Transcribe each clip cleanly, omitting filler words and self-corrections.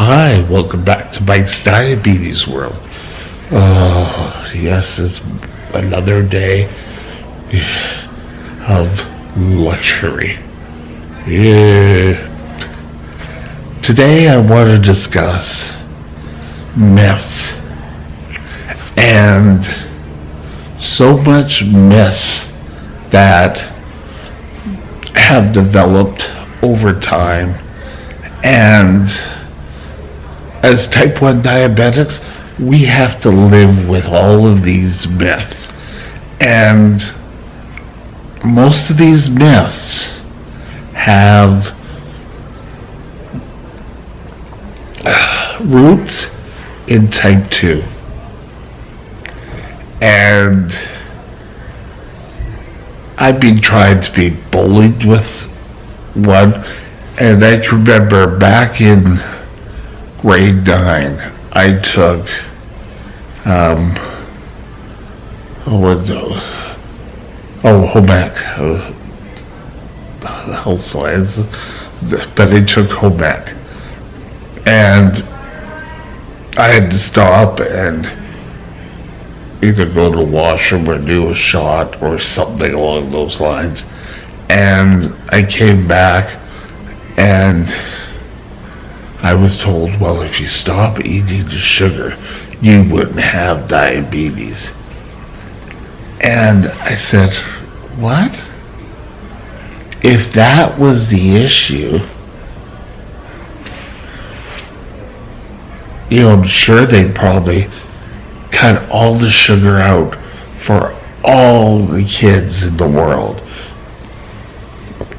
Hi, welcome back to Mike's Diabetes World. Oh, yes, it's another day of luxury. Yeah. Today I want to discuss myths, and so much myths that have developed over time, and as type 1 diabetics, we have to live with all of these myths. And most of these myths have roots in type 2. And I've been trying to be bullied with one, and I can remember back in grade 9, I took home ec, health sciences, but I took home ec, and I had to stop and either go to the washroom or do a shot or something along those lines. And I came back and I was told, well, if you stop eating the sugar, you wouldn't have diabetes. And I said, what? If that was the issue, I'm sure they'd probably cut all the sugar out for all the kids in the world.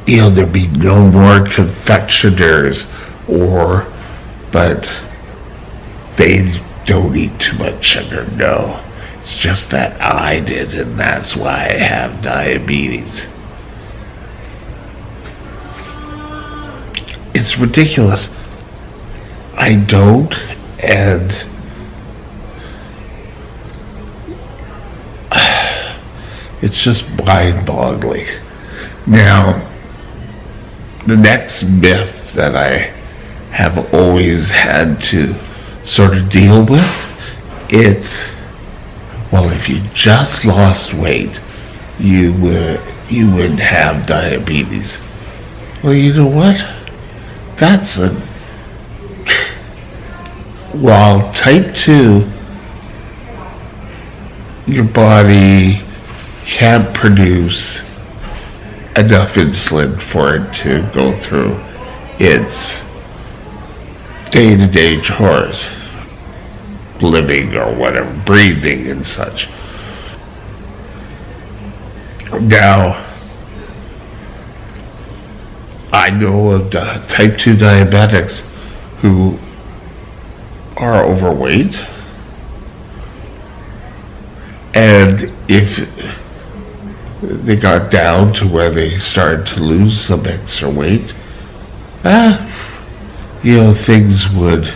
There'd be no more confectioners, but they don't eat too much sugar. No, it's just that I did, and that's why I have diabetes. It's ridiculous. I don't, and it's just mind-boggling. Now, the next myth that I have always had to sort of deal with, it's, well, if you just lost weight, you wouldn't have diabetes. Well, you know what? While type 2, your body can't produce enough insulin for it to go through its day-to-day chores, living or whatever, breathing and such. Now, I know of type 2 diabetics who are overweight, and if they got down to where they started to lose some extra weight, things would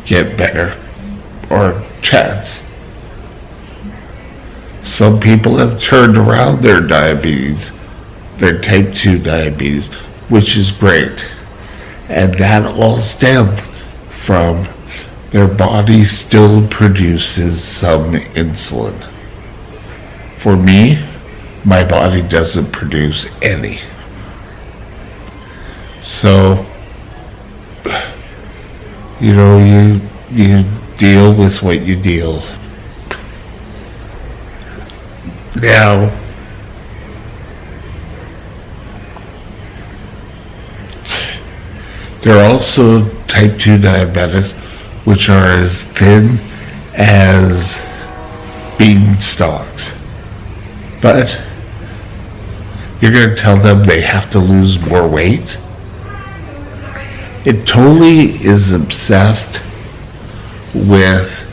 get better, or chance. Some people have turned around their diabetes, their type 2 diabetes, which is great. And that all stemmed from their body still produces some insulin. For me, my body doesn't produce any. So, you deal with what you deal. Now, there are also type 2 diabetics which are as thin as beanstalks. But you're going to tell them they have to lose more weight? It totally is obsessed with,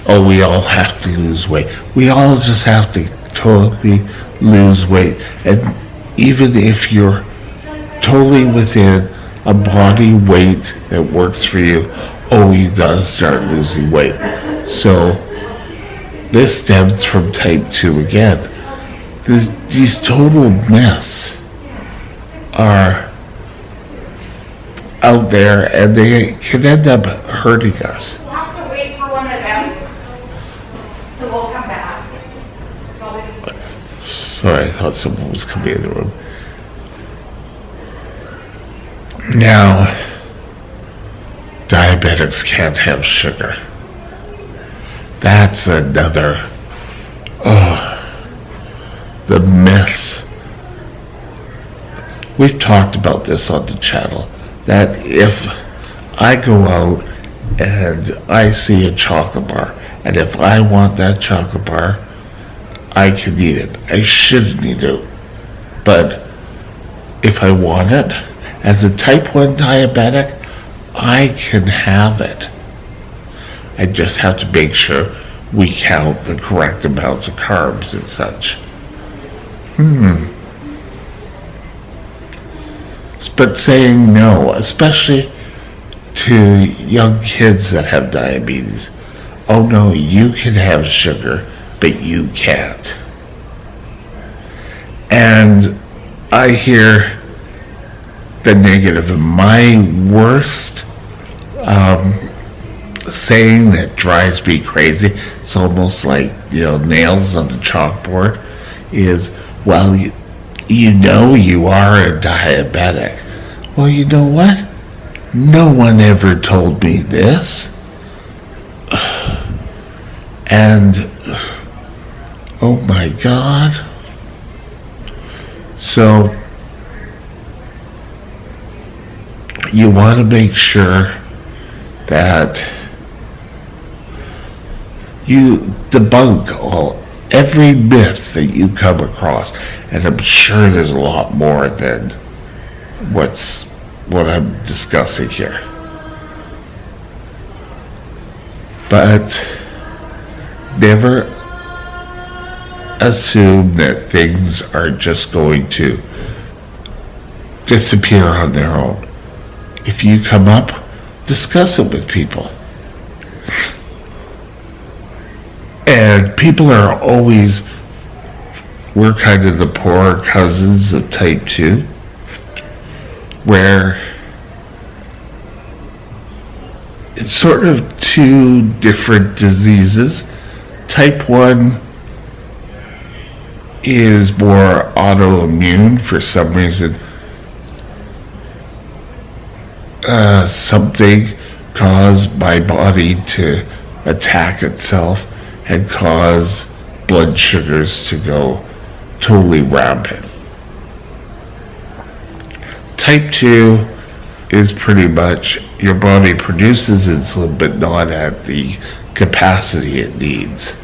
we all have to lose weight. We all just have to totally lose weight. And even if you're totally within a body weight that works for you, you gotta start losing weight. So this stems from type 2 again. These total myths are out there, and they can end up hurting us. We'll have to wait for one of them. So we'll come back. Sorry, I thought someone was coming in the room. Now, diabetics can't have sugar. That's another, the myths. We've talked about this on the channel, that if I go out and I see a chocolate bar, and if I want that chocolate bar, I can eat it. I shouldn't eat it. But if I want it, as a type 1 diabetic, I can have it. I just have to make sure we count the correct amounts of carbs and such. But saying no, especially to young kids that have diabetes, oh no, you can have sugar, but you can't. And I hear the negative. My worst saying that drives me crazy, it's almost like, nails on the chalkboard, is, well, you know you are a diabetic. Well, you know what? No one ever told me this. And, oh my God. So, you want to make sure that you debunk every myth that you come across, and I'm sure there's a lot more than what I'm discussing here. But never assume that things are just going to disappear on their own. If you come up, discuss it with people. And people are always, we're kind of the poor cousins of type 2, where it's sort of two different diseases. Type 1 is more autoimmune for some reason. Something caused my body to attack itself and cause blood sugars to go totally rampant. Type 2 is pretty much your body produces insulin but not at the capacity it needs.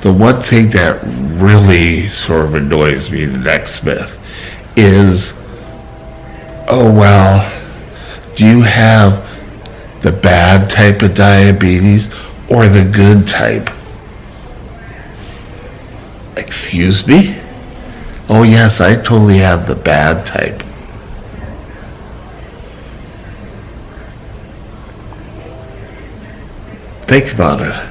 The one thing that really sort of annoys me, the next myth, is, oh well, do you have the bad type of diabetes or the good type? Excuse me? Oh yes, I totally have the bad type. Think about it.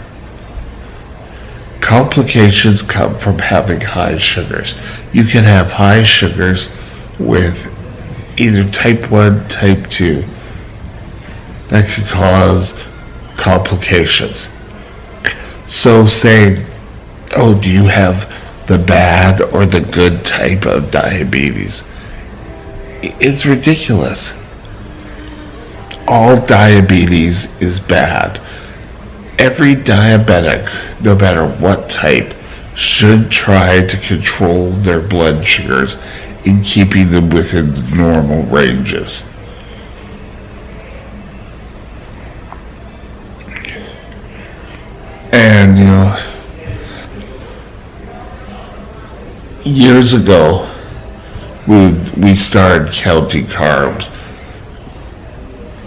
Complications come from having high sugars. You can have high sugars with either type 1, type 2. That could cause complications. So saying, oh, do you have the bad or the good type of diabetes? It's ridiculous. All diabetes is bad. Every diabetic, no matter what type, should try to control their blood sugars in keeping them within the normal ranges. And, years ago, we started counting carbs.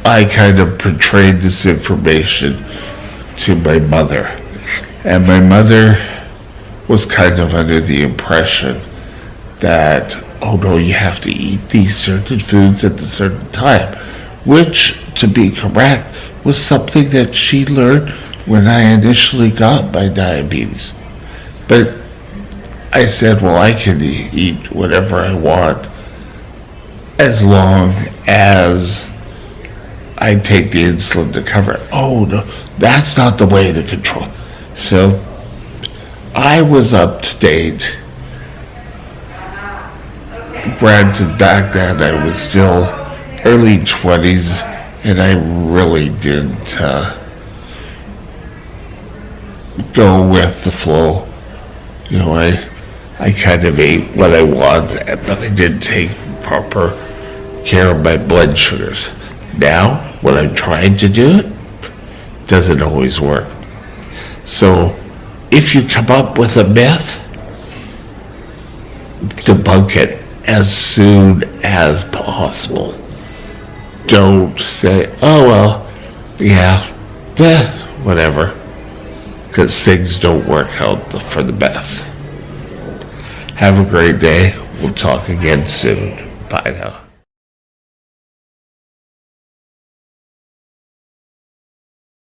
I kind of portrayed this information to my mother. And my mother was kind of under the impression that, oh no, you have to eat these certain foods at a certain time, which, to be correct, was something that she learned when I initially got my diabetes. But I said, well, I can eat whatever I want as long as I take the insulin to cover it. Oh no, that's not the way to control. So I was up to date. Granted, back then I was still early 20s, and I really didn't go with the flow. You know, I kind of ate what I wanted, but I didn't take proper care of my blood sugars. Now, when I'm trying to do it, doesn't always work. So, if you come up with a myth, debunk it as soon as possible. Don't say, oh well, yeah, whatever, because things don't work out for the best. Have a great day. We'll talk again soon. Bye now.